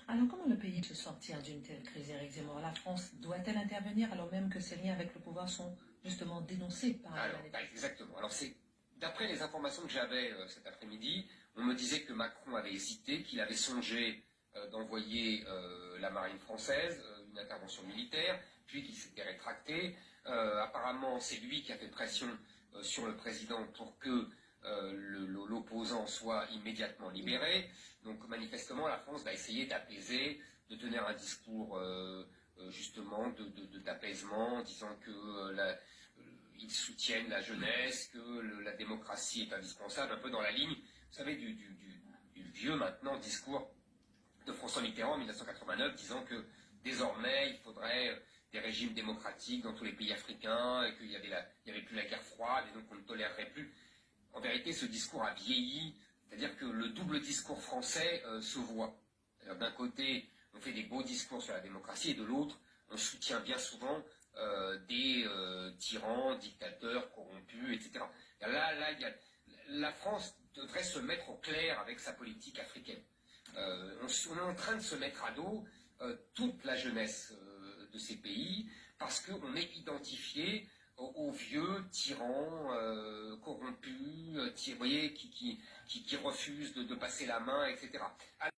Alors, comment le pays peut sortir d'une telle crise, Éric Zemmour? La France doit-elle intervenir alors même que ses liens avec le pouvoir sont justement dénoncés par Alors, exactement. Alors, d'après les informations que j'avais cet après-midi, on me disait que Macron avait hésité, qu'il avait songé d'envoyer la marine française, une intervention militaire, puis qu'il s'était rétracté. Apparemment, c'est lui qui a fait pression sur le président pour que l'opposant soit immédiatement libéré. Donc manifestement, la France va essayer d'apaiser, de tenir un discours justement d'apaisement, disant que ils soutiennent la jeunesse, que la démocratie est indispensable, un peu dans la ligne, vous savez, du vieux maintenant discours de François Mitterrand en 1989, disant que désormais il faudrait des régimes démocratiques dans tous les pays africains, et qu'il y avait plus la guerre froide, et donc on ne tolérerait plus. En vérité, ce discours a vieilli, c'est-à-dire que le double discours français se voit. D'un côté, on fait des beaux discours sur la démocratie, et de l'autre, on soutient bien souvent des tyrans, dictateurs, corrompus, etc. La France devrait se mettre au clair avec sa politique africaine. On est en train de se mettre à dos toute la jeunesse de ces pays, parce qu'on est identifié aux vieux tyrans corrompus, vous voyez, qui refusent de passer la main, etc.